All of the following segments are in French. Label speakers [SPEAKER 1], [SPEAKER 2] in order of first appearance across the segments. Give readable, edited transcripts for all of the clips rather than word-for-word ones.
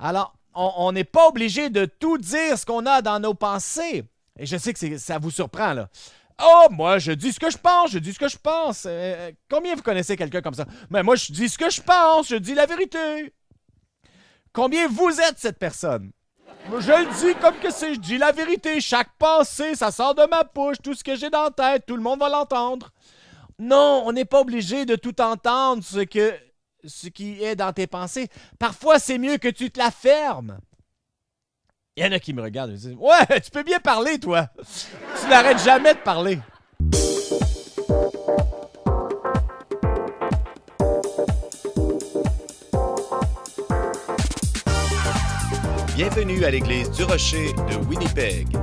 [SPEAKER 1] Alors, on n'est pas obligé de tout dire ce qu'on a dans nos pensées. Et je sais que ça vous surprend, là. Oh, moi, je dis ce que je pense, je dis ce que je pense. Combien vous connaissez quelqu'un comme ça? Mais moi, je dis ce que je pense, je dis la vérité. Combien vous êtes cette personne? Je le dis comme que c'est, je dis la vérité. Chaque pensée, ça sort de ma bouche. Tout ce que j'ai dans la tête, tout le monde va l'entendre. Non, on n'est pas obligé de tout entendre ce qui est dans tes pensées. Parfois, c'est mieux que tu te la fermes. Il y en a qui me regardent et me disent « Ouais, tu peux bien parler, toi. Tu n'arrêtes jamais de parler. »
[SPEAKER 2] Bienvenue à l'Église du Rocher de Winnipeg.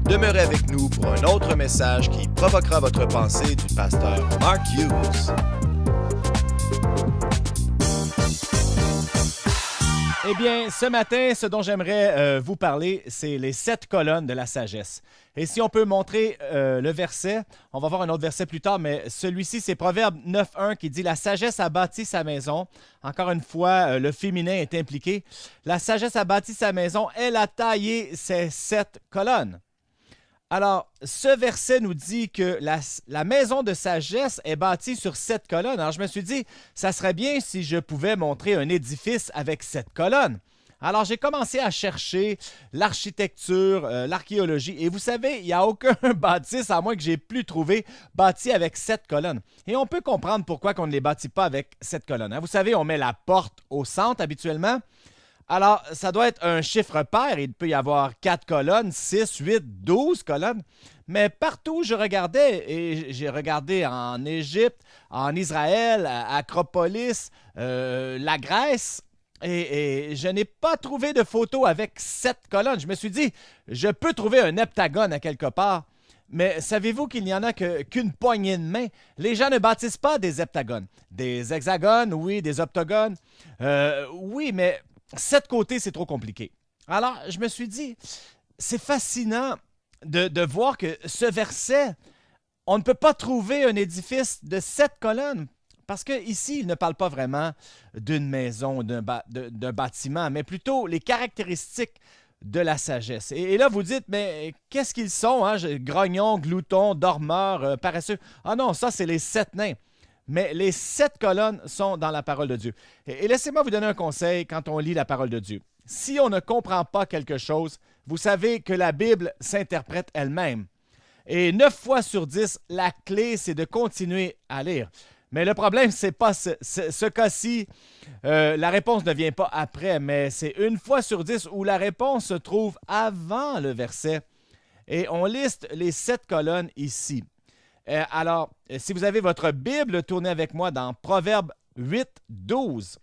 [SPEAKER 2] Demeurez avec nous pour un autre message qui provoquera votre pensée du pasteur Mark Hughes.
[SPEAKER 1] Eh bien, ce matin, ce dont j'aimerais vous parler, c'est les 7 colonnes de la sagesse. Et si on peut montrer le verset, on va voir un autre verset plus tard, mais celui-ci, c'est Proverbe 9.1 qui dit « La sagesse a bâti sa maison ». Encore une fois, le féminin est impliqué. « La sagesse a bâti sa maison, elle a taillé ses 7 colonnes ». Alors, ce verset nous dit que la maison de sagesse est bâtie sur 7 colonnes. Alors, je me suis dit, ça serait bien si je pouvais montrer un édifice avec 7 colonnes. Alors, j'ai commencé à chercher l'architecture, l'archéologie. Et vous savez, il n'y a aucun bâtisse, à moins que j'ai pu trouver, bâti avec 7 colonnes. Et on peut comprendre pourquoi on ne les bâtit pas avec 7 colonnes. Vous savez, on met la porte au centre habituellement. Alors, ça doit être un chiffre pair. Il peut y avoir 4 colonnes, 6, 8, 12 colonnes. Mais partout où je regardais, et j'ai regardé en Égypte, en Israël, à Acropolis, la Grèce, et je n'ai pas trouvé de photo avec 7 colonnes. Je me suis dit, je peux trouver un heptagone à quelque part. Mais savez-vous qu'il n'y en a qu'une poignée de main? Les gens ne bâtissent pas des heptagones. Des hexagones, oui, des octogones. Oui, mais 7 côtés, c'est trop compliqué. Alors, je me suis dit, c'est fascinant de voir que ce verset, on ne peut pas trouver un édifice de 7 colonnes. Parce qu'ici, il ne parle pas vraiment d'une maison, d'un bâtiment, mais plutôt les caractéristiques de la sagesse. Et là, vous dites, mais qu'est-ce qu'ils sont? Hein? Grognons, gloutons, dormeurs, paresseux. Ah non, ça, c'est les 7 nains. Mais les 7 colonnes sont dans la parole de Dieu. Et laissez-moi vous donner un conseil quand on lit la parole de Dieu. Si on ne comprend pas quelque chose, vous savez que la Bible s'interprète elle-même. Et 9 fois sur 10, la clé, c'est de continuer à lire. Mais le problème, c'est pas ce cas-ci, la réponse ne vient pas après, mais c'est 1 fois sur 10 où la réponse se trouve avant le verset. Et on liste les 7 colonnes ici. Alors, si vous avez votre Bible, tournez avec moi dans Proverbe 8, 12.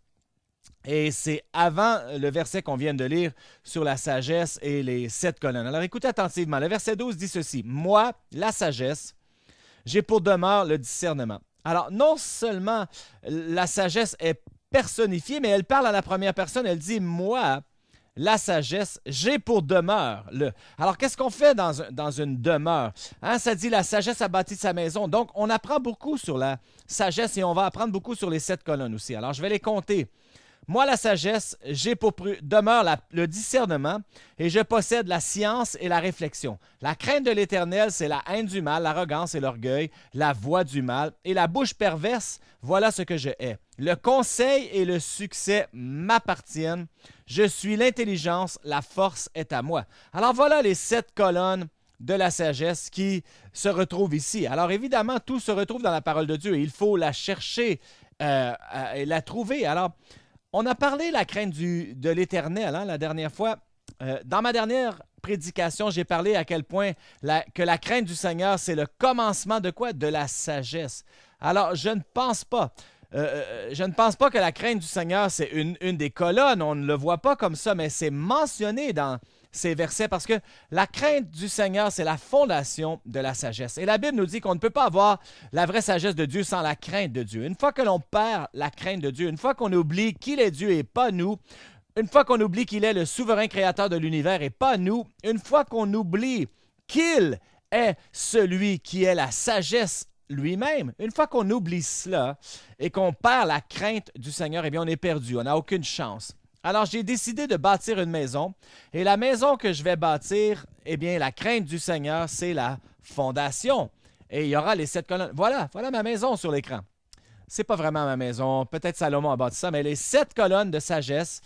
[SPEAKER 1] Et c'est avant le verset qu'on vient de lire sur la sagesse et les 7 colonnes. Alors, écoutez attentivement. Le verset 12 dit ceci. « Moi, la sagesse, j'ai pour demeure le discernement. » Alors, non seulement la sagesse est personnifiée, mais elle parle à la première personne. Elle dit « Moi, la sagesse, j'ai pour demeure le. » Alors, qu'est-ce qu'on fait dans une demeure? Hein, ça dit la sagesse a bâti sa maison. Donc, on apprend beaucoup sur la sagesse et on va apprendre beaucoup sur les 7 colonnes aussi. Alors, je vais les compter. Moi, la sagesse, j'ai pour demeure le discernement et je possède la science et la réflexion. La crainte de l'Éternel, c'est la haine du mal, l'arrogance et l'orgueil, la voix du mal et la bouche perverse, voilà ce que je hais. Le conseil et le succès m'appartiennent. Je suis l'intelligence, la force est à moi. Alors voilà les 7 colonnes de la sagesse qui se retrouvent ici. Alors évidemment, tout se retrouve dans la parole de Dieu et il faut la chercher et la trouver. Alors, on a parlé de la crainte de l'Éternel la dernière fois. Dans ma dernière prédication, j'ai parlé à quel point que la crainte du Seigneur, c'est le commencement de quoi? De la sagesse. Alors, je ne pense pas que la crainte du Seigneur, c'est une des colonnes. On ne le voit pas comme ça, mais c'est mentionné dans ces versets parce que la crainte du Seigneur, c'est la fondation de la sagesse. Et la Bible nous dit qu'on ne peut pas avoir la vraie sagesse de Dieu sans la crainte de Dieu. Une fois que l'on perd la crainte de Dieu, une fois qu'on oublie qu'il est Dieu et pas nous, une fois qu'on oublie qu'il est le souverain créateur de l'univers et pas nous, une fois qu'on oublie qu'il est celui qui est la sagesse lui-même. Une fois qu'on oublie cela et qu'on perd la crainte du Seigneur, eh bien, on est perdu, on n'a aucune chance. Alors, j'ai décidé de bâtir une maison. Et la maison que je vais bâtir, eh bien, la crainte du Seigneur, c'est la fondation. Et il y aura les 7 colonnes. Voilà ma maison sur l'écran. C'est pas vraiment ma maison. Peut-être Salomon a bâti ça, mais les 7 colonnes de sagesse,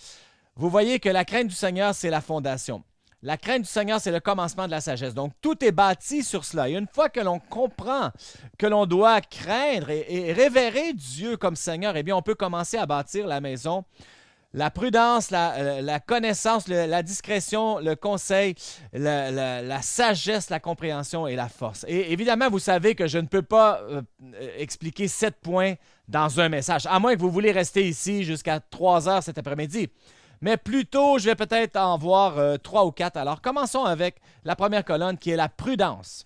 [SPEAKER 1] vous voyez que la crainte du Seigneur, c'est la fondation. La crainte du Seigneur, c'est le commencement de la sagesse. Donc, tout est bâti sur cela. Et une fois que l'on comprend que l'on doit craindre et révérer Dieu comme Seigneur, eh bien, on peut commencer à bâtir la maison. La prudence, la connaissance, la discrétion, le conseil, la sagesse, la compréhension et la force. Et évidemment, vous savez que je ne peux pas expliquer 7 points dans un message, à moins que vous voulez rester ici jusqu'à 3 heures cet après-midi. Mais plutôt, je vais peut-être en voir 3 ou 4. Alors, commençons avec la première colonne qui est la prudence.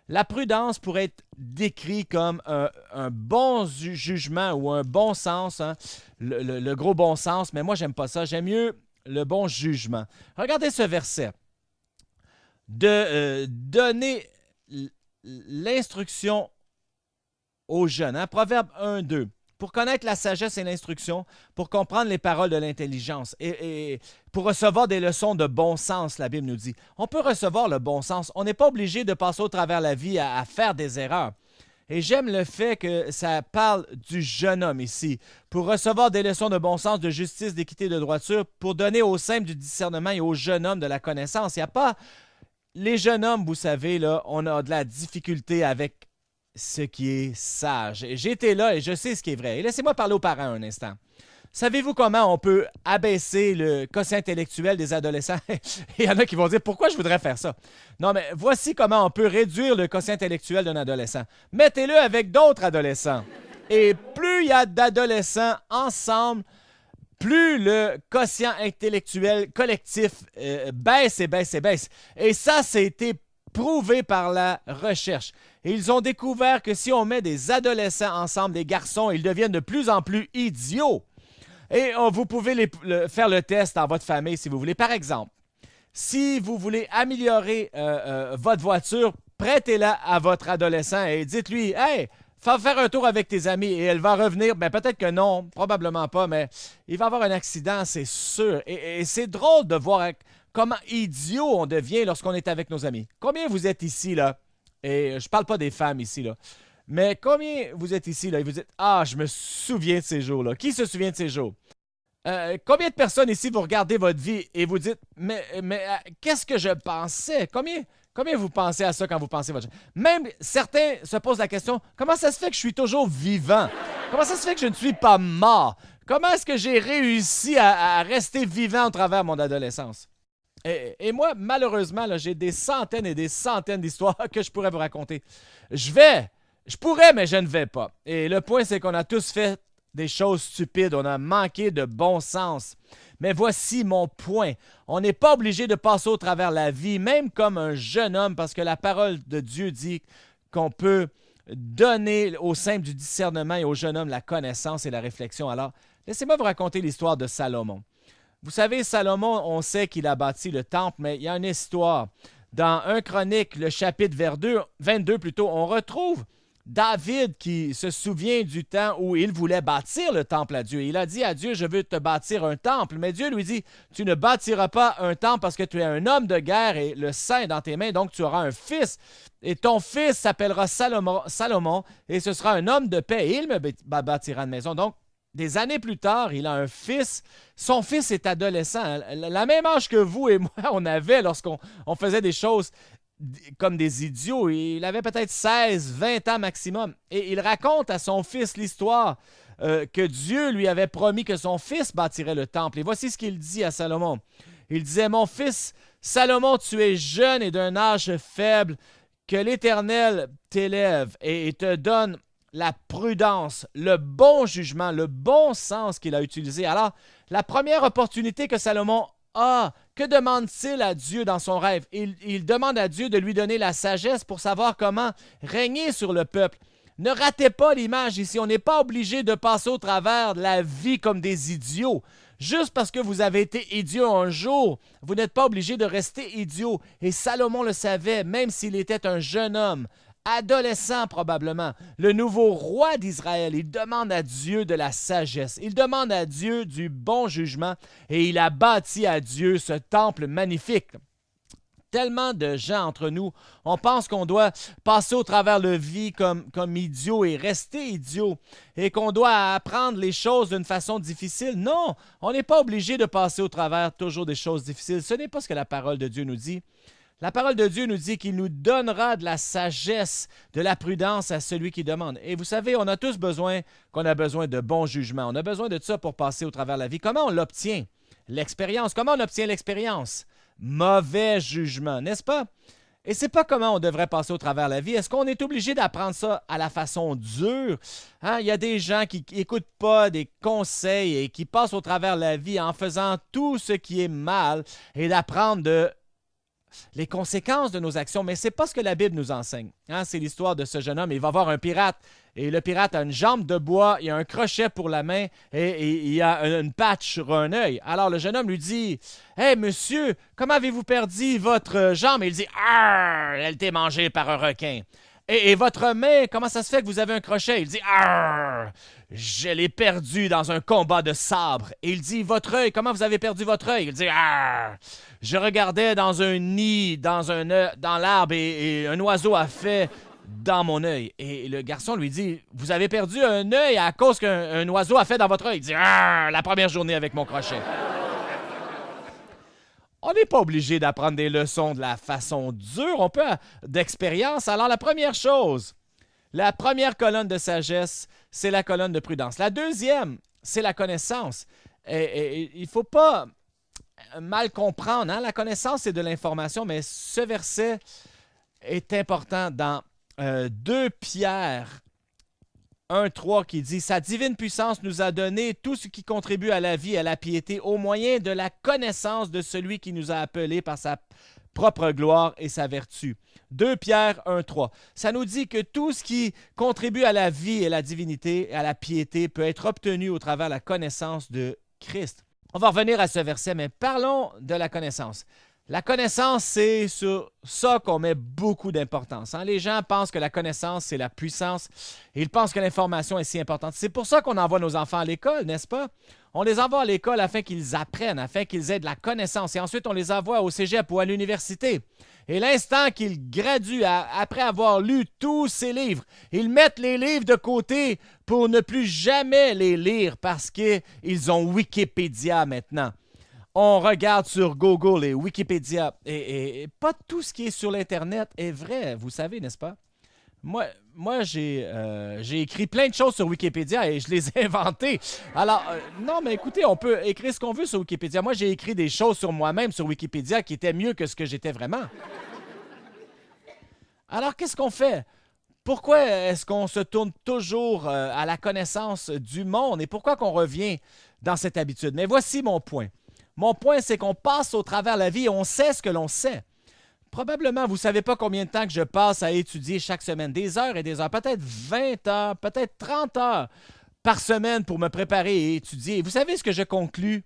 [SPEAKER 1] La prudence pourrait être décrite comme un bon jugement ou un bon sens, hein, le gros bon sens, mais moi, j'aime pas ça. J'aime mieux le bon jugement. Regardez ce verset. De donner l'instruction aux jeunes. Hein? Proverbe 1, 2. Pour connaître la sagesse et l'instruction, pour comprendre les paroles de l'intelligence et pour recevoir des leçons de bon sens, la Bible nous dit. On peut recevoir le bon sens. On n'est pas obligé de passer au travers la vie à faire des erreurs. Et j'aime le fait que ça parle du jeune homme ici, pour recevoir des leçons de bon sens, de justice, d'équité, de droiture, pour donner aux simples du discernement et aux jeunes hommes de la connaissance. Il n'y a pas... Les jeunes hommes, vous savez, là, on a de la difficulté avec ce qui est sage. J'étais là et je sais ce qui est vrai. Et laissez-moi parler aux parents un instant. Savez-vous comment on peut abaisser le quotient intellectuel des adolescents? Il y en a qui vont dire, pourquoi je voudrais faire ça? Non, mais voici comment on peut réduire le quotient intellectuel d'un adolescent. Mettez-le avec d'autres adolescents. Et plus il y a d'adolescents ensemble, plus le quotient intellectuel collectif baisse et baisse et baisse. Et ça, été prouvé par la recherche. Et ils ont découvert que si on met des adolescents ensemble, des garçons, ils deviennent de plus en plus idiots. Et vous pouvez faire le test dans votre famille si vous voulez. Par exemple, si vous voulez améliorer votre voiture, prêtez-la à votre adolescent et dites-lui « Hey, fais faire un tour avec tes amis et elle va revenir. » Ben, peut-être que non, probablement pas, mais il va avoir un accident, c'est sûr. Et c'est drôle de voir comment idiot on devient lorsqu'on est avec nos amis. Combien vous êtes ici, là? Et je parle pas des femmes ici, là. Mais combien vous êtes ici, là, et vous dites « Ah, je me souviens de ces jours-là. » Qui se souvient de ces jours? Combien de personnes ici, vous regardez votre vie et vous dites « Mais qu'est-ce que je pensais? » Combien vous pensez à ça quand vous pensez votre vie? Même certains se posent la question « Comment ça se fait que je suis toujours vivant? Comment ça se fait que je ne suis pas mort? Comment est-ce que j'ai réussi à rester vivant au travers de mon adolescence? » Et moi, malheureusement, là, j'ai des centaines et des centaines d'histoires que je pourrais vous raconter. Je pourrais, mais je ne vais pas. Et le point, c'est qu'on a tous fait des choses stupides. On a manqué de bon sens. Mais voici mon point. On n'est pas obligé de passer au travers la vie, même comme un jeune homme, parce que la parole de Dieu dit qu'on peut donner aux simples du discernement et aux jeunes hommes la connaissance et la réflexion. Alors, laissez-moi vous raconter l'histoire de Salomon. Vous savez, Salomon, on sait qu'il a bâti le temple, mais il y a une histoire. Dans 1 Chronique, le chapitre 22, on retrouve David qui se souvient du temps où il voulait bâtir le temple à Dieu. Il a dit à Dieu, je veux te bâtir un temple. Mais Dieu lui dit, tu ne bâtiras pas un temple parce que tu es un homme de guerre et le sein est dans tes mains, donc tu auras un fils. Et ton fils s'appellera Salomon et ce sera un homme de paix et il me bâtira une maison. Donc, des années plus tard, il a un fils. Son fils est adolescent. La même âge que vous et moi, on avait lorsqu'on faisait des choses comme des idiots. Il avait peut-être 16, 20 ans maximum. Et il raconte à son fils l'histoire que Dieu lui avait promis que son fils bâtirait le temple. Et voici ce qu'il dit à Salomon. Il disait, « Mon fils, Salomon, tu es jeune et d'un âge faible, que l'Éternel t'élève et te donne la prudence, le bon jugement, le bon sens qu'il a utilisé. » Alors, la première opportunité que Salomon a, que demande-t-il à Dieu dans son rêve? Il demande à Dieu de lui donner la sagesse pour savoir comment régner sur le peuple. Ne ratez pas l'image ici. On n'est pas obligé de passer au travers de la vie comme des idiots. Juste parce que vous avez été idiot un jour, vous n'êtes pas obligé de rester idiot. Et Salomon le savait, même s'il était un jeune homme, adolescent probablement, le nouveau roi d'Israël. Il demande à Dieu de la sagesse. Il demande à Dieu du bon jugement et il a bâti à Dieu ce temple magnifique. Tellement de gens entre nous, on pense qu'on doit passer au travers de la vie comme idiot et rester idiot et qu'on doit apprendre les choses d'une façon difficile. Non, on n'est pas obligé de passer au travers toujours des choses difficiles. Ce n'est pas ce que la parole de Dieu nous dit. La parole de Dieu nous dit qu'il nous donnera de la sagesse, de la prudence à celui qui demande. Et vous savez, on a tous besoin de bon jugement. On a besoin de ça pour passer au travers de la vie. Comment on l'obtient? L'expérience. Comment on obtient l'expérience? Mauvais jugement, n'est-ce pas? Et c'est pas comment on devrait passer au travers de la vie. Est-ce qu'on est obligé d'apprendre ça à la façon dure? Hein? Il y a des gens qui n'écoutent pas des conseils et qui passent au travers de la vie en faisant tout ce qui est mal et d'apprendre les conséquences de nos actions, mais ce n'est pas ce que la Bible nous enseigne. Hein? C'est l'histoire de ce jeune homme. Il va voir un pirate, et le pirate a une jambe de bois, il a un crochet pour la main, et il a une patch sur un œil. Alors le jeune homme lui dit « Hey, monsieur, comment avez-vous perdu votre jambe? » Et il dit « Arr, elle a été mangée par un requin. » Et votre main, comment ça se fait que vous avez un crochet? Il dit « Arr, je l'ai perdu dans un combat de sabre. » Et il dit « Votre œil, comment vous avez perdu votre œil? » Il dit « Arr, je regardais dans un nid, dans l'arbre, et un oiseau a fait dans mon œil. » Et le garçon lui dit « Vous avez perdu un œil à cause qu'un oiseau a fait dans votre œil. » Il dit « Arr, la première journée avec mon crochet. » On n'est pas obligé d'apprendre des leçons de la façon dure, on peut d'expérience. Alors la première chose, la première colonne de sagesse, c'est la colonne de prudence. La deuxième, c'est la connaissance. Et il ne faut pas mal comprendre, hein? La connaissance, c'est de l'information, mais ce verset est important dans 2 Pierre 1,3 qui dit « Sa divine puissance nous a donné tout ce qui contribue à la vie et à la piété au moyen de la connaissance de celui qui nous a appelés par sa propre gloire et sa vertu. » 2 Pierre 1,3. Ça nous dit que tout ce qui contribue à la vie et à la divinité et à la piété peut être obtenu au travers de la connaissance de Christ. On va revenir à ce verset, mais parlons de la connaissance. La connaissance, c'est sur ça qu'on met beaucoup d'importance. Hein? Les gens pensent que la connaissance, c'est la puissance. Et ils pensent que l'information est si importante. C'est pour ça qu'on envoie nos enfants à l'école, n'est-ce pas? On les envoie à l'école afin qu'ils apprennent, afin qu'ils aient de la connaissance. Et ensuite, on les envoie au cégep ou à l'université. Et l'instant qu'ils graduent, après avoir lu tous ces livres, ils mettent les livres de côté pour ne plus jamais les lire parce qu'ils ont Wikipédia maintenant. On regarde sur Google et Wikipédia et pas tout ce qui est sur l'Internet est vrai, vous savez, n'est-ce pas? Moi j'ai écrit plein de choses sur Wikipédia et je les ai inventées. Alors, non, mais écoutez, on peut écrire ce qu'on veut sur Wikipédia. Moi, j'ai écrit des choses sur moi-même sur Wikipédia qui étaient mieux que ce que j'étais vraiment. Alors, qu'est-ce qu'on fait? Pourquoi est-ce qu'on se tourne toujours à la connaissance du monde et pourquoi qu'on revient dans cette habitude? Mais voici mon point. Mon point, c'est qu'on passe au travers de la vie et on sait ce que l'on sait. Probablement, vous ne savez pas combien de temps que je passe à étudier chaque semaine. Des heures et des heures, peut-être 20 heures, peut-être 30 heures par semaine pour me préparer et étudier. Et vous savez ce que je conclus?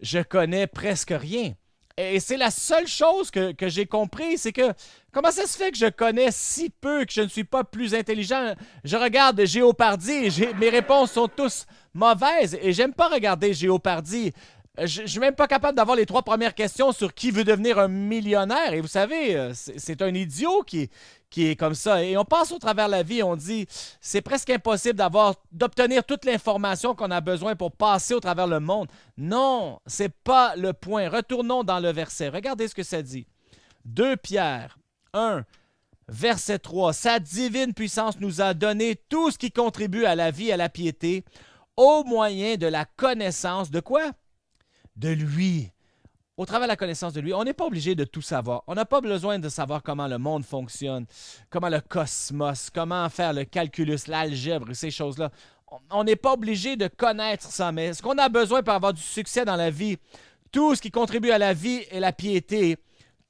[SPEAKER 1] Je connais presque rien. Et c'est la seule chose que j'ai compris, c'est que comment ça se fait que je connais si peu, que je ne suis pas plus intelligent? Je regarde Jeopardy et mes réponses sont tous mauvaises et j'aime pas regarder Jeopardy. Je ne suis même pas capable d'avoir les 3 premières questions sur qui veut devenir un millionnaire. Et vous savez, c'est un idiot qui est comme ça. Et on passe au travers de la vie, on dit, c'est presque impossible d'obtenir toute l'information qu'on a besoin pour passer au travers le monde. Non, ce n'est pas le point. Retournons dans le verset. Regardez ce que ça dit. 2 Pierre 1, verset 3. « Sa divine puissance nous a donné tout ce qui contribue à la vie et à la piété au moyen de la connaissance de quoi? De lui. » Au travers de la connaissance de lui, on n'est pas obligé de tout savoir. On n'a pas besoin de savoir comment le monde fonctionne, comment le cosmos, comment faire le calculus, l'algèbre, ces choses-là. On n'est pas obligé de connaître ça, mais ce qu'on a besoin pour avoir du succès dans la vie, tout ce qui contribue à la vie et la piété,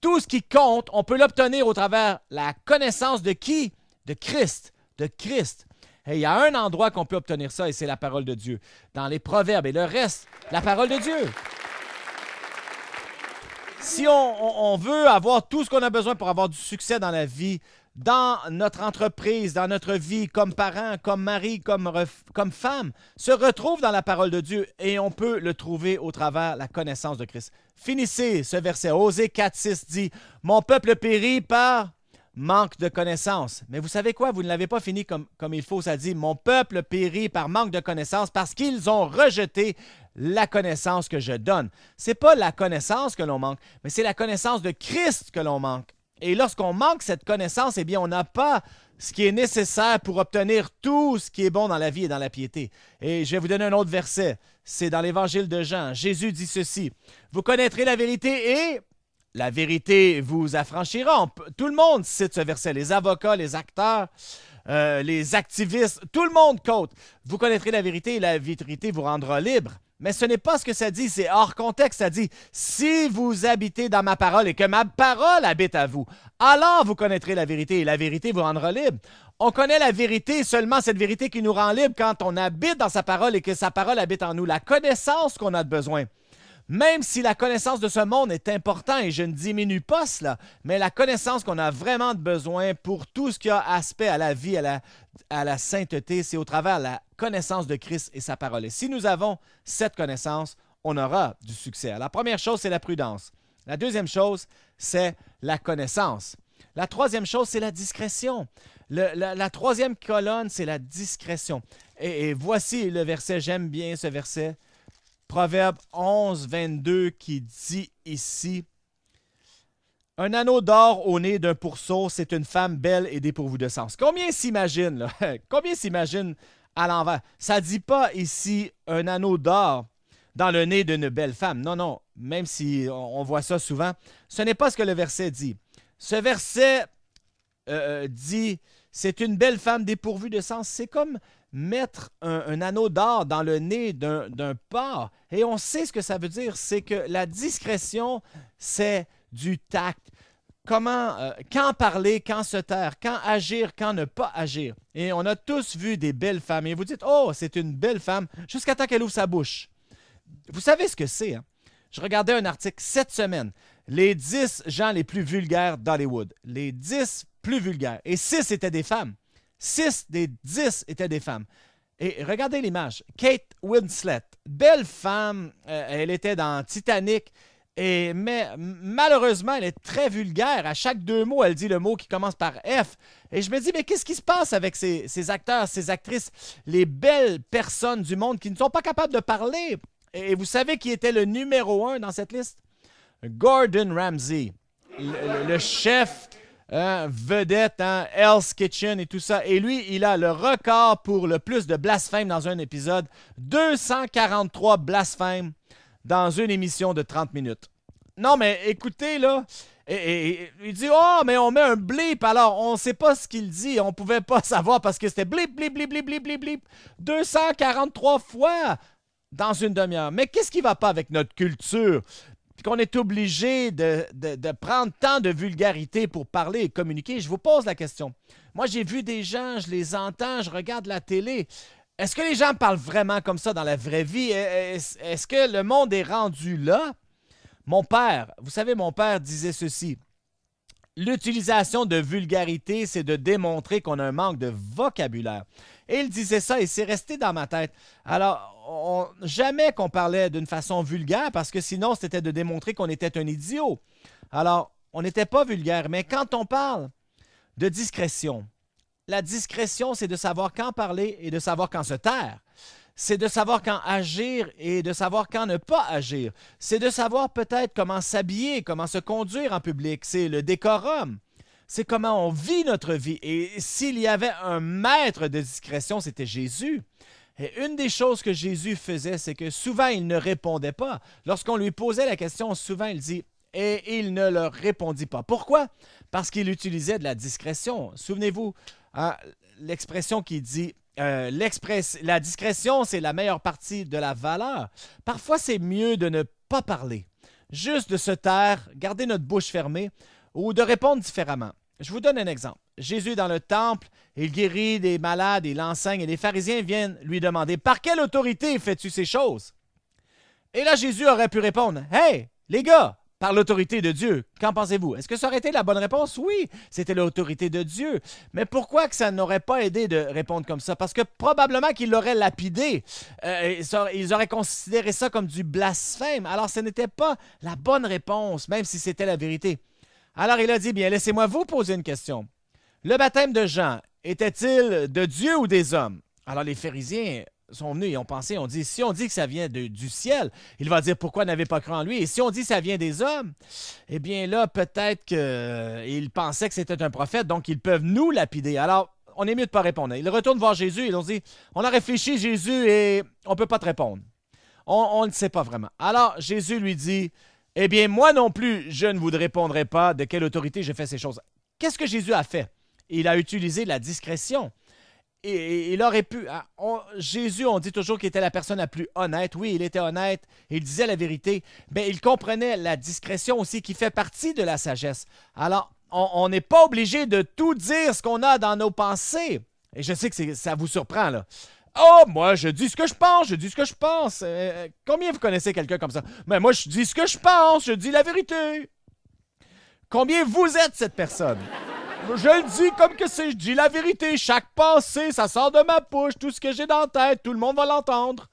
[SPEAKER 1] tout ce qui compte, on peut l'obtenir au travers la connaissance de qui? De Christ. De Christ. Et il y a un endroit qu'on peut obtenir ça, et c'est la parole de Dieu. Dans les Proverbes, et le reste, la parole de Dieu. Si on veut avoir tout ce qu'on a besoin pour avoir du succès dans la vie, dans notre entreprise, dans notre vie, comme parents, comme mari, comme femme, se retrouve dans la parole de Dieu et on peut le trouver au travers de la connaissance de Christ. Finissez ce verset. Osée 4,6 dit « Mon peuple périt par manque de connaissance. » Mais vous savez quoi? Vous ne l'avez pas fini comme il faut. Ça dit « Mon peuple périt par manque de connaissance parce qu'ils ont rejeté la connaissance que je donne. » Ce n'est pas la connaissance que l'on manque, mais c'est la connaissance de Christ que l'on manque. Et lorsqu'on manque cette connaissance, eh bien, on n'a pas ce qui est nécessaire pour obtenir tout ce qui est bon dans la vie et dans la piété. Et je vais vous donner un autre verset. C'est dans l'Évangile de Jean. Jésus dit ceci. « Vous connaîtrez la vérité et la vérité vous affranchira. » Tout le monde cite ce verset. Les avocats, les acteurs, les activistes, tout le monde quote. « Vous connaîtrez la vérité et la vérité vous rendra libre. » Mais ce n'est pas ce que ça dit, c'est hors contexte. Ça dit « Si vous habitez dans ma parole et que ma parole habite à vous, alors vous connaîtrez la vérité et la vérité vous rendra libre. » On connaît la vérité, seulement cette vérité qui nous rend libre quand on habite dans sa parole et que sa parole habite en nous. La connaissance qu'on a de besoin. Même si la connaissance de ce monde est importante et je ne diminue pas cela, mais la connaissance qu'on a vraiment de besoin pour tout ce qui a aspect à la vie, à la sainteté, c'est au travers de la connaissance de Christ et sa parole. Et si nous avons cette connaissance, on aura du succès. La première chose, c'est la prudence. La deuxième chose, c'est la connaissance. La troisième chose, c'est la discrétion. La troisième colonne, c'est la discrétion. Et voici le verset, j'aime bien ce verset. Proverbe 11, 22 qui dit ici « Un anneau d'or au nez d'un pourceau, c'est une femme belle et dépourvue de sens. » Combien s'imaginent, là? Combien s'imaginent à l'envers? Ça ne dit pas ici un anneau d'or dans le nez d'une belle femme. Non, non, même si on voit ça souvent, ce n'est pas ce que le verset dit. Ce verset dit « C'est une belle femme dépourvue de sens. » C'est comme mettre un anneau d'or dans le nez d'un porc. Et on sait ce que ça veut dire, c'est que la discrétion, c'est du tact. Quand parler, quand se taire, quand agir, quand ne pas agir. Et on a tous vu des belles femmes. Et vous dites, oh, c'est une belle femme, jusqu'à temps qu'elle ouvre sa bouche. Vous savez ce que c'est, hein? Je regardais un article cette semaine. Les 10 gens les plus vulgaires d'Hollywood. Les 10 plus vulgaires. Et 6 étaient des femmes. 6 des 10 étaient des femmes. Et regardez l'image. Kate Winslet, belle femme, elle était dans Titanic, mais malheureusement, elle est très vulgaire. À chaque 2 mots, elle dit le mot qui commence par F. Et je me dis, mais qu'est-ce qui se passe avec ces acteurs, ces actrices, les belles personnes du monde qui ne sont pas capables de parler? Et vous savez qui était le numéro 1 dans cette liste? Gordon Ramsay, le chef vedette, Hell's Kitchen et tout ça. Et lui, il a le record pour le plus de blasphèmes dans un épisode. 243 blasphèmes dans une émission de 30 minutes. Non, mais écoutez, là, il dit « Oh, mais on met un blip. » Alors, on ne sait pas ce qu'il dit. On ne pouvait pas savoir parce que c'était blip, blip, blip, blip, blip, blip, blip. 243 fois dans une demi-heure. Mais qu'est-ce qui ne va pas avec notre culture? Puis qu'on est obligé de prendre tant de vulgarité pour parler et communiquer. Je vous pose la question. Moi, j'ai vu des gens, je les entends, je regarde la télé. Est-ce que les gens parlent vraiment comme ça dans la vraie vie? Est-ce que le monde est rendu là? Mon père, vous savez, mon père disait ceci. L'utilisation de vulgarité, c'est de démontrer qu'on a un manque de vocabulaire. Et il disait ça et c'est resté dans ma tête. Alors, jamais qu'on parlait d'une façon vulgaire parce que sinon, c'était de démontrer qu'on était un idiot. Alors, on n'était pas vulgaire, mais quand on parle de discrétion, la discrétion, c'est de savoir quand parler et de savoir quand se taire. C'est de savoir quand agir et de savoir quand ne pas agir. C'est de savoir peut-être comment s'habiller, comment se conduire en public. C'est le décorum. C'est comment on vit notre vie. Et s'il y avait un maître de discrétion, c'était Jésus. Et une des choses que Jésus faisait, c'est que souvent, il ne répondait pas. Lorsqu'on lui posait la question, souvent, il dit « et il ne leur répondit pas ». Pourquoi? Parce qu'il utilisait de la discrétion. Souvenez-vous, l'expression qui dit la discrétion, c'est la meilleure partie de la valeur. Parfois, c'est mieux de ne pas parler, juste de se taire, garder notre bouche fermée ou de répondre différemment. Je vous donne un exemple. Jésus est dans le temple, il guérit des malades, il enseigne et les pharisiens viennent lui demander « Par quelle autorité fais-tu ces choses? » Et là, Jésus aurait pu répondre « Hey, les gars, par l'autorité de Dieu. Qu'en pensez-vous? Est-ce que ça aurait été la bonne réponse? Oui, c'était l'autorité de Dieu. Mais pourquoi que ça n'aurait pas aidé de répondre comme ça? Parce que probablement qu'ils l'auraient lapidé. Ils auraient considéré ça comme du blasphème. Alors, ce n'était pas la bonne réponse, même si c'était la vérité. Alors, il a dit, bien, laissez-moi vous poser une question. Le baptême de Jean était-il de Dieu ou des hommes? Alors, les pharisiens sont venus et ont pensé, on dit, si on dit que ça vient du ciel, il va dire pourquoi n'avez pas cru en lui. Et si on dit que ça vient des hommes, eh bien là, peut-être qu'ils pensaient que c'était un prophète, donc ils peuvent nous lapider. Alors, on est mieux de ne pas répondre. Ils retournent voir Jésus et ils ont dit, on a réfléchi, Jésus, et on ne peut pas te répondre. On ne sait pas vraiment. Alors, Jésus lui dit, eh bien, moi non plus, je ne vous répondrai pas de quelle autorité je fais ces choses. Qu'est-ce que Jésus a fait? Il a utilisé la discrétion. Et il aurait pu... Jésus, on dit toujours qu'il était la personne la plus honnête. Oui, il était honnête, il disait la vérité, mais il comprenait la discrétion aussi qui fait partie de la sagesse. Alors, on n'est pas obligé de tout dire ce qu'on a dans nos pensées. Et je sais que ça vous surprend, là. Oh, moi, je dis ce que je pense, je dis ce que je pense. Combien vous connaissez quelqu'un comme ça? Mais moi, je dis ce que je pense, je dis la vérité. Combien vous êtes cette personne? Je le dis comme que c'est, je dis la vérité. Chaque pensée, ça sort de ma bouche. Tout ce que j'ai dans la tête, tout le monde va l'entendre.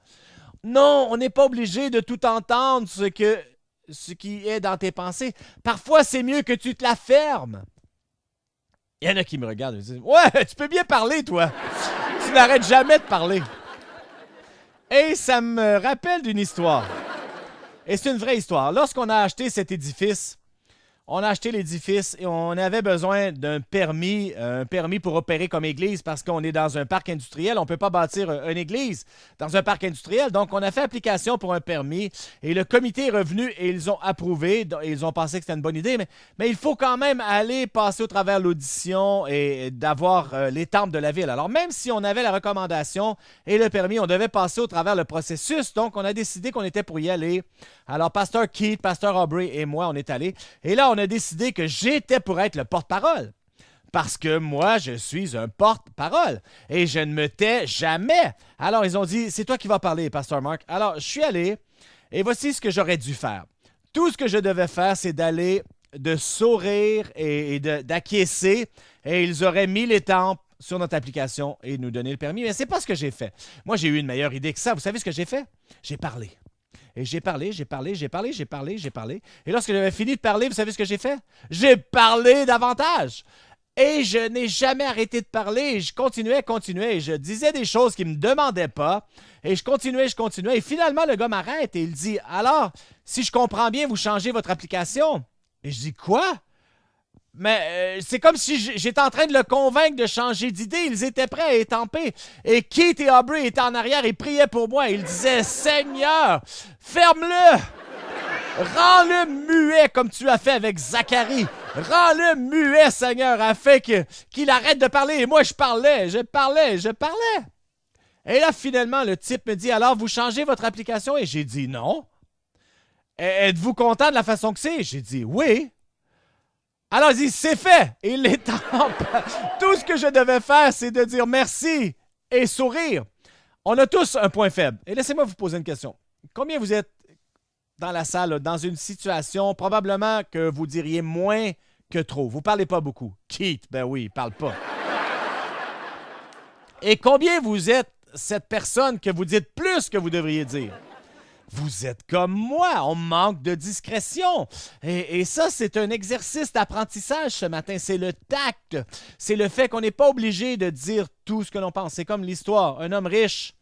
[SPEAKER 1] Non, on n'est pas obligé de tout entendre ce qui est dans tes pensées. Parfois, c'est mieux que tu te la fermes. Il y en a qui me regardent et me disent « Ouais, tu peux bien parler, toi. Tu n'arrêtes jamais de parler. » Et ça me rappelle d'une histoire. Et c'est une vraie histoire. Lorsqu'on a acheté cet édifice, on a acheté l'édifice et on avait besoin d'un permis, un permis pour opérer comme église parce qu'on est dans un parc industriel. On ne peut pas bâtir une église dans un parc industriel. Donc, on a fait application pour un permis et le comité est revenu et ils ont approuvé. Et ils ont pensé que c'était une bonne idée, mais il faut quand même aller passer au travers l'audition et d'avoir les temples de la ville. Alors, même si on avait la recommandation et le permis, on devait passer au travers le processus. Donc, on a décidé qu'on était pour y aller. Alors, Pasteur Keith, Pasteur Aubrey et moi, on est allés. Et là, on a décidé que j'étais pour être le porte-parole. Parce que moi, je suis un porte-parole. Et je ne me tais jamais. Alors, ils ont dit, c'est toi qui vas parler, Pasteur Mark. Alors, je suis allé et voici ce que j'aurais dû faire. Tout ce que je devais faire, c'est d'aller, de sourire et d'acquiescer. Et ils auraient mis les temples sur notre application et nous donner le permis. Mais c'est pas ce que j'ai fait. Moi, j'ai eu une meilleure idée que ça. Vous savez ce que j'ai fait? J'ai parlé. Et j'ai parlé. Et lorsque j'avais fini de parler, vous savez ce que j'ai fait? J'ai parlé davantage. Et je n'ai jamais arrêté de parler. Et je continuais. Et je disais des choses qu'il ne me demandait pas. Et je continuais. Et finalement, le gars m'arrête et il dit, « Alors, si je comprends bien, vous changez votre application. » Et je dis, « Quoi? » Mais c'est comme si j'étais en train de le convaincre de changer d'idée. Ils étaient prêts à étamper. Et Keith et Aubrey étaient en arrière et priaient pour moi. Ils disaient, « Seigneur, ferme-le! Rends-le muet comme tu as fait avec Zacharie. Rends-le muet, Seigneur, afin qu'il arrête de parler. » Et moi, je parlais. Et là, finalement, le type me dit, « Alors, vous changez votre application? » Et j'ai dit, « Non. » « Êtes-vous content de la façon que c'est? » J'ai dit, « Oui. » Alors, il dit, c'est fait. Et il les tempes. Tout ce que je devais faire, c'est de dire merci et sourire. On a tous un point faible. Et laissez-moi vous poser une question. Combien vous êtes dans la salle, là, dans une situation probablement que vous diriez moins que trop? Vous ne parlez pas beaucoup. Keith, ben oui, il ne parle pas. Et combien vous êtes cette personne que vous dites plus que vous devriez dire? Vous êtes comme moi, on manque de discrétion. Et ça, c'est un exercice d'apprentissage ce matin. C'est le tact. C'est le fait qu'on n'est pas obligé de dire tout ce que l'on pense. C'est comme l'histoire. Un homme riche,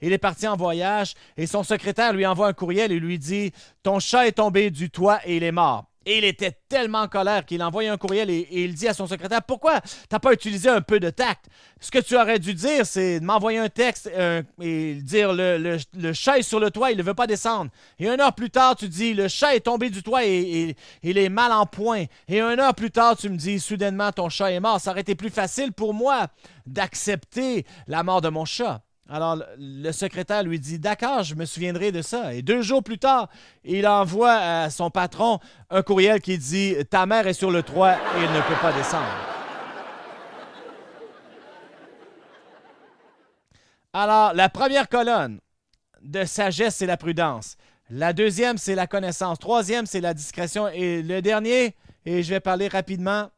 [SPEAKER 1] il est parti en voyage et son secrétaire lui envoie un courriel et lui dit « Ton chat est tombé du toit et il est mort. » Et il était tellement en colère qu'il envoie un courriel et il dit à son secrétaire, « Pourquoi tu n'as pas utilisé un peu de tact? Ce que tu aurais dû dire, c'est de m'envoyer un texte et dire le chat est sur le toit, il ne veut pas descendre. Et 1 heure plus tard, tu dis, le chat est tombé du toit et il est mal en point. Et 1 heure plus tard, tu me dis, soudainement, ton chat est mort. Ça aurait été plus facile pour moi d'accepter la mort de mon chat. » Alors, le secrétaire lui dit « D'accord, je me souviendrai de ça. » Et 2 jours plus tard, il envoie à son patron un courriel qui dit « Ta mère est sur le toit et elle ne peut pas descendre. » Alors, la première colonne de sagesse, c'est la prudence. La deuxième, c'est la connaissance. Troisième, c'est la discrétion. Et le dernier, et je vais parler rapidement,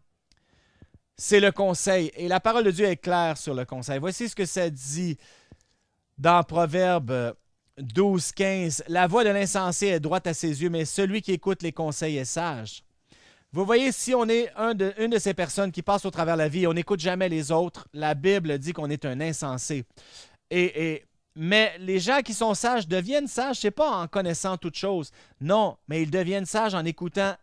[SPEAKER 1] c'est le conseil. Et la parole de Dieu est claire sur le conseil. Voici ce que ça dit dans Proverbe 12, 15. La voix de l'insensé est droite à ses yeux, mais celui qui écoute les conseils est sage. Vous voyez, si on est une de ces personnes qui passe au travers de la vie et on n'écoute jamais les autres, la Bible dit qu'on est un insensé. Mais les gens qui sont sages deviennent sages, ce n'est pas en connaissant toutes choses. Non, mais ils deviennent sages en écoutant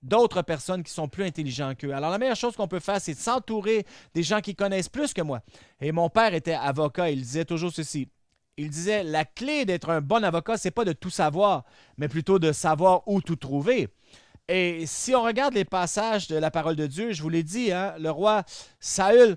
[SPEAKER 1] d'autres personnes qui sont plus intelligents qu'eux. Alors, la meilleure chose qu'on peut faire, c'est de s'entourer des gens qui connaissent plus que moi. Et mon père était avocat, il disait toujours ceci. Il disait, la clé d'être un bon avocat, ce n'est pas de tout savoir, mais plutôt de savoir où tout trouver. Et si on regarde les passages de la parole de Dieu, je vous l'ai dit, hein, le roi Saül,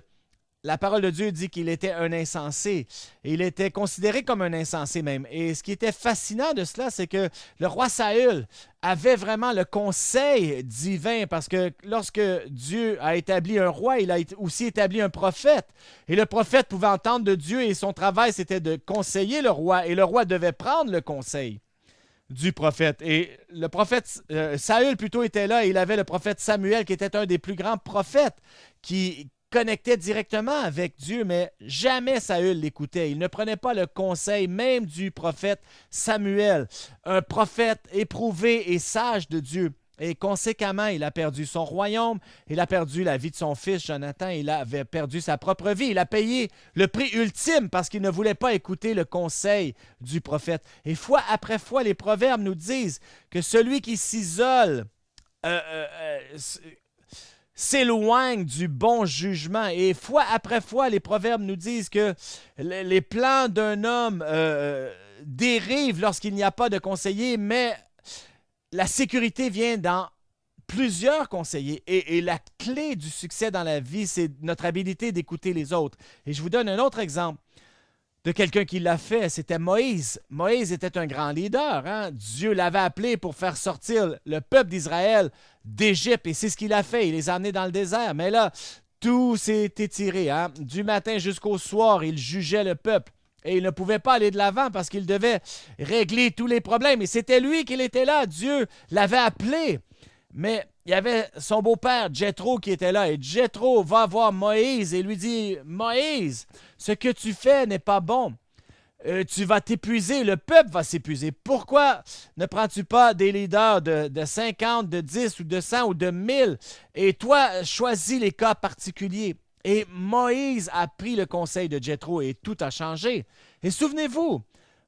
[SPEAKER 1] la parole de Dieu dit qu'il était un insensé. Il était considéré comme un insensé même. Et ce qui était fascinant de cela, c'est que le roi Saül avait vraiment le conseil divin parce que lorsque Dieu a établi un roi, il a aussi établi un prophète. Et le prophète pouvait entendre de Dieu et son travail, c'était de conseiller le roi. Et le roi devait prendre le conseil du prophète. Et le prophète Saül plutôt était là et il avait le prophète Samuel qui était un des plus grands prophètes qui connectait directement avec Dieu, mais jamais Saül l'écoutait. Il ne prenait pas le conseil même du prophète Samuel, un prophète éprouvé et sage de Dieu. Et conséquemment, il a perdu son royaume, il a perdu la vie de son fils Jonathan, il avait perdu sa propre vie, il a payé le prix ultime parce qu'il ne voulait pas écouter le conseil du prophète. Et fois après fois, les proverbes nous disent que celui qui s'isole s'éloigne du bon jugement. Et fois après fois, les proverbes nous disent que les plans d'un homme dérivent lorsqu'il n'y a pas de conseiller, mais la sécurité vient dans plusieurs conseillers. Et la clé du succès dans la vie, c'est notre habilité d'écouter les autres. Et je vous donne un autre exemple de quelqu'un qui l'a fait, c'était Moïse. Moïse était un grand leader. Hein? Dieu l'avait appelé pour faire sortir le peuple d'Israël d'Égypte. Et c'est ce qu'il a fait. Il les a amenés dans le désert. Mais là, tout s'est étiré. Hein? Du matin jusqu'au soir, il jugeait le peuple. Et il ne pouvait pas aller de l'avant parce qu'il devait régler tous les problèmes. Et c'était lui qui était là. Dieu l'avait appelé. Mais il y avait son beau-père, Jéthro, qui était là. Et Jéthro va voir Moïse et lui dit, « Moïse, ce que tu fais n'est pas bon. Tu vas t'épuiser, le peuple va s'épuiser. Pourquoi ne prends-tu pas des leaders de 50, de 10 ou de 100 ou de 1000? Et toi, choisis les cas particuliers. » Et Moïse a pris le conseil de Jéthro et tout a changé. Et souvenez-vous,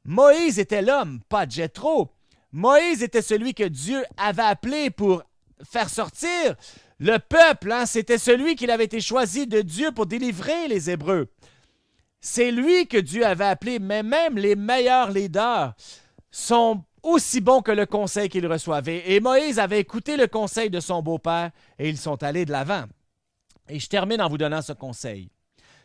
[SPEAKER 1] Moïse était l'homme, pas Jéthro. Moïse était celui que Dieu avait appelé pour faire sortir le peuple. Hein? C'était celui qui avait été choisi de Dieu pour délivrer les Hébreux. C'est lui que Dieu avait appelé, mais même les meilleurs leaders sont aussi bons que le conseil qu'ils reçoivent. Et Moïse avait écouté le conseil de son beau-père et ils sont allés de l'avant. Et je termine en vous donnant ce conseil.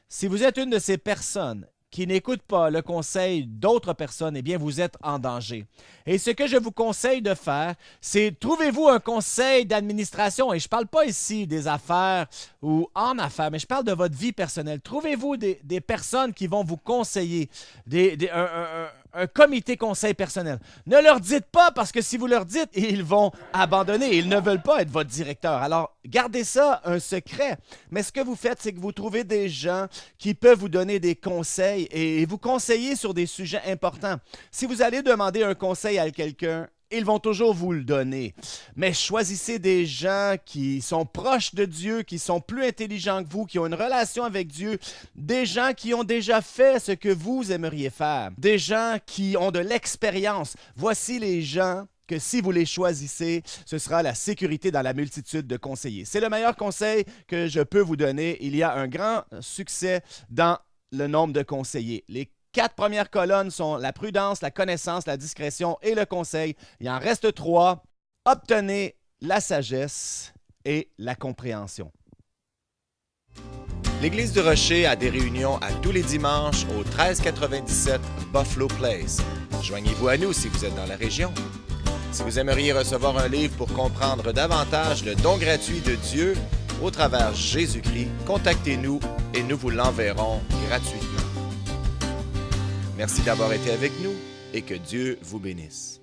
[SPEAKER 1] Si vous êtes une de ces personnes qui n'écoutent pas le conseil d'autres personnes, eh bien, vous êtes en danger. Et ce que je vous conseille de faire, c'est trouvez-vous un conseil d'administration. Et je ne parle pas ici des affaires ou en affaires, mais je parle de votre vie personnelle. Trouvez-vous des personnes qui vont vous conseiller, un comité conseil personnel. Ne leur dites pas parce que si vous leur dites, ils vont abandonner. Ils ne veulent pas être votre directeur. Alors, gardez ça un secret. Mais ce que vous faites, c'est que vous trouvez des gens qui peuvent vous donner des conseils et vous conseiller sur des sujets importants. Si vous allez demander un conseil à quelqu'un, ils vont toujours vous le donner. Mais choisissez des gens qui sont proches de Dieu, qui sont plus intelligents que vous, qui ont une relation avec Dieu, des gens qui ont déjà fait ce que vous aimeriez faire, des gens qui ont de l'expérience. Voici les gens que si vous les choisissez, ce sera la sécurité dans la multitude de conseillers. C'est le meilleur conseil que je peux vous donner. Il y a un grand succès dans le nombre de conseillers. Les 4 premières colonnes sont la prudence, la connaissance, la discrétion et le conseil. Il en reste 3. Obtenez la sagesse et la compréhension.
[SPEAKER 2] L'Église du Rocher a des réunions à tous les dimanches au 1397 Buffalo Place. Joignez-vous à nous si vous êtes dans la région. Si vous aimeriez recevoir un livre pour comprendre davantage le don gratuit de Dieu au travers Jésus-Christ, contactez-nous et nous vous l'enverrons gratuitement. Merci d'avoir été avec nous et que Dieu vous bénisse.